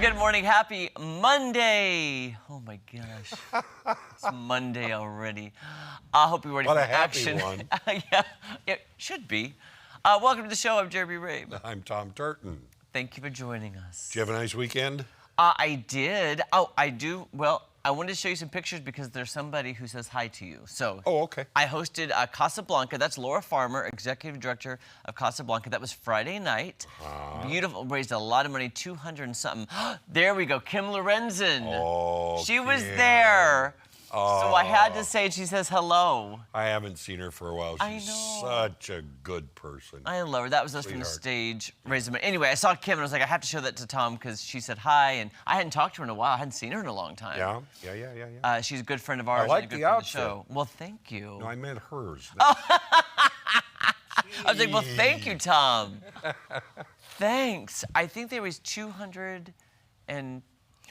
good morning. Happy Monday. Oh, my gosh. It's Monday already. I hope you're ready What for a happy action. one. Yeah, it should be. Welcome to the show. I'm Jeremy Rabe. I'm Tom Turton. Thank you for joining us. Did you have a nice weekend? I did. Oh, I do. Well, I wanted to show you some pictures because there's somebody who says hi to you. So, Oh, okay. I hosted Casablanca. That's Laura Farmer, executive director of Casablanca. That was Friday night. Beautiful. Raised a lot of money, 200 and something. There we go. Kim Lorenzen. Oh, she was Kim. there. So I had to say, she says hello. I haven't seen her for a while. I She's know. such a good person. I love her. That was us from the Sweetheart. stage. Raising money. Anyway, I saw Kim and I was like, I have to show that to Tom because she said hi. And I hadn't talked to her in a while. I hadn't seen her in a long time. Yeah. She's a good friend of ours. like and a good the friend of outfit. the show. Well, thank you. No, I meant hers. I was like, well, thank you, Tom. Thanks. I think there was 200 and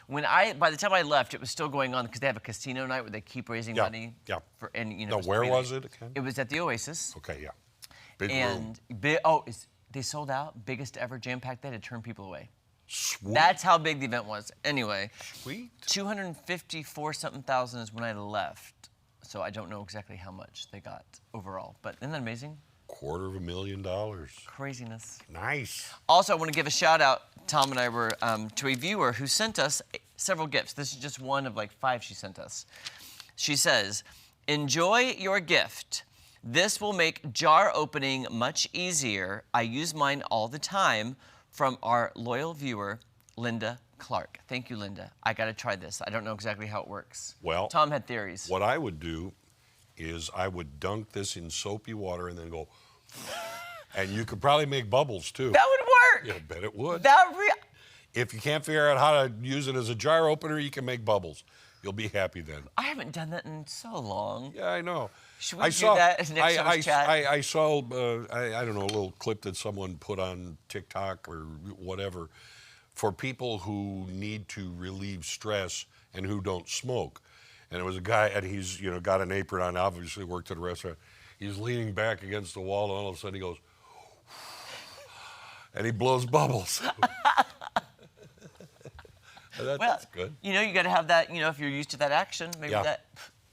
by the time I left, it was still going on because they have a casino night where they keep raising money. Yeah. For, and, you know, No, it where free was night. it again? It was at the Oasis. Okay, yeah. Big room. And they sold out. Biggest ever jam-packed. They had to turn people away. Sweet. That's how big the event was. Anyway, Sweet. 254-something thousand is when I left. So I don't know exactly how much they got overall. But isn't that amazing? $250,000. Craziness. Nice. Also, I want to give a shout out. Tom and I were to a viewer who sent us several gifts. This is just one of like 5 she sent us. She says, enjoy your gift. This will make jar opening much easier. I use mine all the time. From our loyal viewer, Linda Clark. Thank you, Linda. I got to try this. I don't know exactly how it works. Well, Tom had theories. What I would do is I would dunk this in soapy water and then go, and you could probably make bubbles too. That would work. Yeah, I bet it would. If you can't figure out how to use it as a jar opener, you can make bubbles. You'll be happy then. I haven't done that in so long. Yeah, I know. Should we do that as next show's chat? I saw, I don't know, a little clip that someone put on TikTok or whatever for people who need to relieve stress and who don't smoke. And it was a guy, and he's, got an apron on, obviously worked at a restaurant. He's leaning back against the wall, and all of a sudden he goes, and he blows bubbles. That's good. You got to have that, if you're used to that action, maybe Yeah.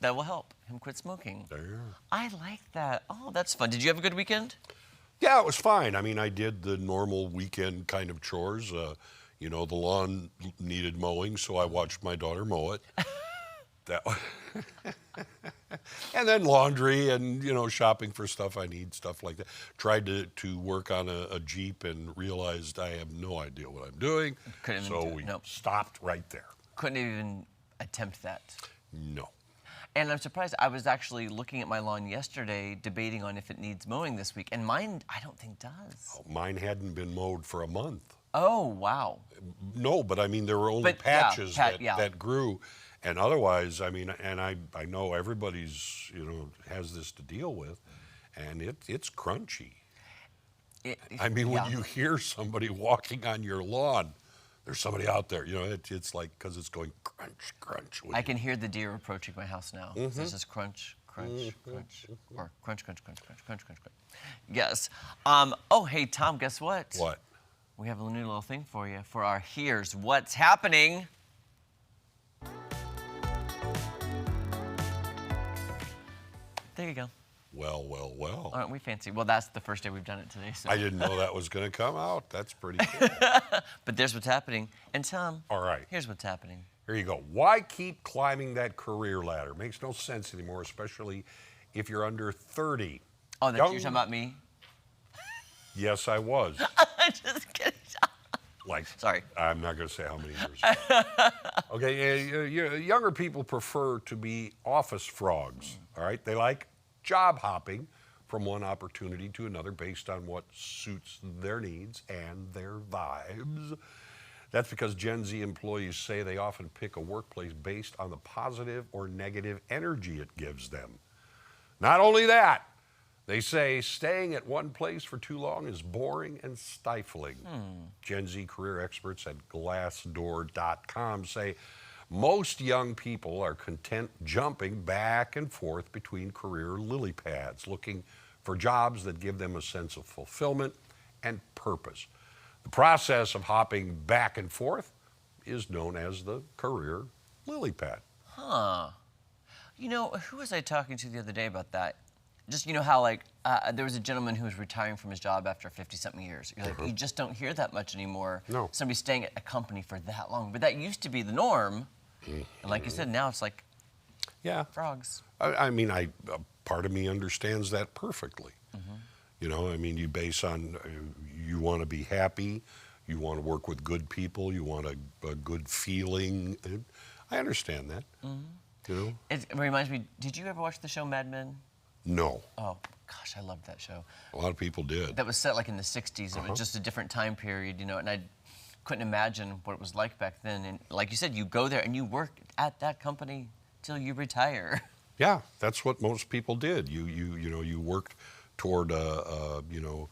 that will help him quit smoking. There. I like that. Oh, that's fun. Did you have a good weekend? Yeah, it was fine. I mean, I did the normal weekend kind of chores. The lawn needed mowing, so I watched my daughter mow it. And then laundry and, shopping for stuff I need, stuff like that. Tried to work on a Jeep and realized I have no idea what I'm doing. Couldn't even so do it. we Nope. stopped right there. Couldn't even attempt that. No. And I'm surprised. I was actually looking at my lawn yesterday, debating on if it needs mowing this week. And mine, I don't think does. Mine hadn't been mowed for a month. Oh, wow. No, but I mean, there were only patches that grew. And otherwise, I mean, and I know everybody's, has this to deal with, and it's crunchy. When you hear somebody walking on your lawn, there's somebody out there, it's like, because it's going crunch, crunch. I can hear the deer approaching my house now. This is crunch, crunch, crunch, or crunch, crunch, crunch, crunch, crunch, crunch, crunch. Yes. Oh, hey, Tom, guess what? What? We have a new little thing for you for our Here's What's Happening. There you go. Well. Aren't we fancy? Well, that's the first day we've done it today. So. I didn't know that was going to come out. That's pretty cool. But there's what's happening. And Tom, all right. Here's what's happening. Here you go. Why keep climbing that career ladder? Makes no sense anymore, especially if you're under 30. Oh, you're talking about me? Yes, I was. Just kidding. Sorry. I'm not going to say how many years ago. Okay, younger people prefer to be office frogs, all right? They like job hopping from one opportunity to another based on what suits their needs and their vibes. That's because Gen Z employees say they often pick a workplace based on the positive or negative energy it gives them. Not only that, they say staying at one place for too long is boring and stifling. Gen Z career experts at Glassdoor.com say most young people are content jumping back and forth between career lily pads, looking for jobs that give them a sense of fulfillment and purpose. The process of hopping back and forth is known as the career lily pad. Huh. You know, who was I talking to the other day about that? Just, you know how, like, there was a gentleman who was retiring from his job after 50-something years. You're like, you just don't hear that much anymore. No. Somebody staying at a company for that long. But that used to be the norm. And like you said, now it's like Yeah. frogs. I mean, part of me understands that perfectly. You know, I mean, you base on, you want to be happy, you want to work with good people, you want a good feeling. I understand that. You know? It reminds me, did you ever watch the show Mad Men? No. Oh, gosh, I loved that show. A lot of people did. That was set like in the 60s. It was just a different time period, you know, and I couldn't imagine what it was like back then. And like you said, you go there and you work at that company till you retire. Yeah, that's what most people did. You worked toward you know,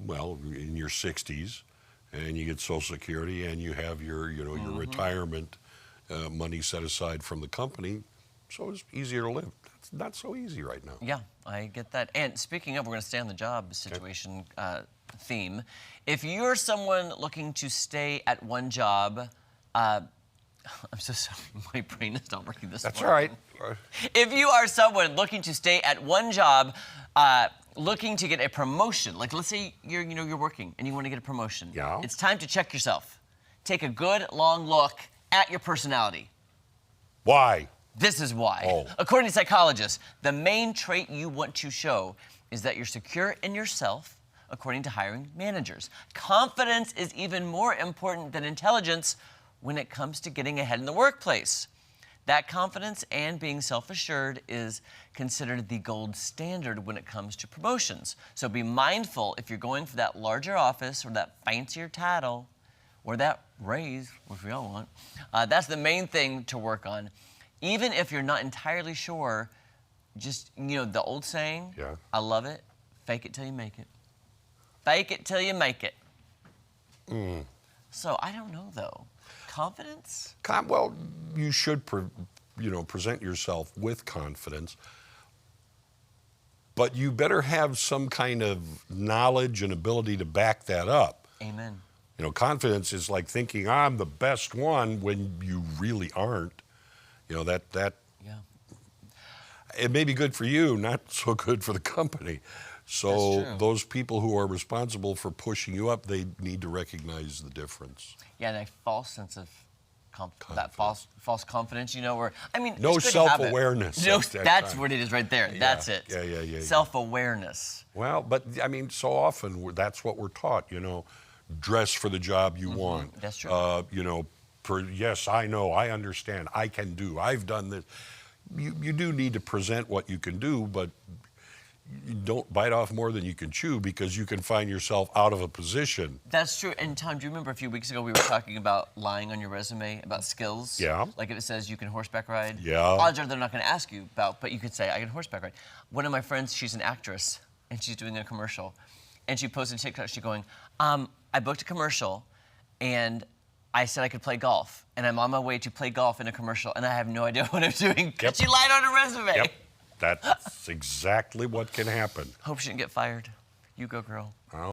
well, in your 60s, and you get Social Security, and you have your your retirement money set aside from the company, so it's easier to live. It's not so easy right now. Yeah, I get that. And speaking of, we're going to stay on the job situation theme. If you're someone looking to stay at one job, I'm so sorry, my brain is not working this That's morning. all right. If you are someone looking to stay at one job, looking to get a promotion, like let's say you're working and you want to get a promotion. Yeah. It's time to check yourself. Take a good long look at your personality. Why? This is why. Oh. According to psychologists, the main trait you want to show is that you're secure in yourself, according to hiring managers. Confidence is even more important than intelligence when it comes to getting ahead in the workplace. That confidence and being self-assured is considered the gold standard when it comes to promotions. So be mindful if you're going for that larger office or that fancier title or that raise, which we all want. That's the main thing to work on. Even if you're not entirely sure, just, the old saying, Yeah. I love it, fake it till you make it. Fake it till you make it. So I don't know, though. Confidence? Well, you should, present yourself with confidence, but you better have some kind of knowledge and ability to back that up. Amen. Confidence is like thinking I'm the best one when you really aren't. That Yeah. it may be good for you, not so good for the company. So That's true. those people who are responsible for pushing you up, they need to recognize the difference. Yeah, that false sense of that false confidence, where No it's good to have it. self-awareness No, at that that's time. what it is right there. That's it. Yeah. Self-awareness. Well, but so often that's what we're taught. Dress for the job you want. That's true. Yes, I know, I understand, I can do, I've done this. You do need to present what you can do, but you don't bite off more than you can chew because you can find yourself out of a position. That's true. And Tom, do you remember a few weeks ago we were talking about lying on your resume, about skills? Yeah. Like if it says you can horseback ride. Yeah. Odds are they're not going to ask you about, but you could say, I can horseback ride. One of my friends, she's an actress, and she's doing a commercial. And she posted a TikTok, she's going, I booked a commercial, and I said I could play golf, and I'm on my way to play golf in a commercial, and I have no idea what I'm doing. Yep. She lied on her resume. Yep, that's exactly what can happen. Hope she didn't get fired. You go, girl.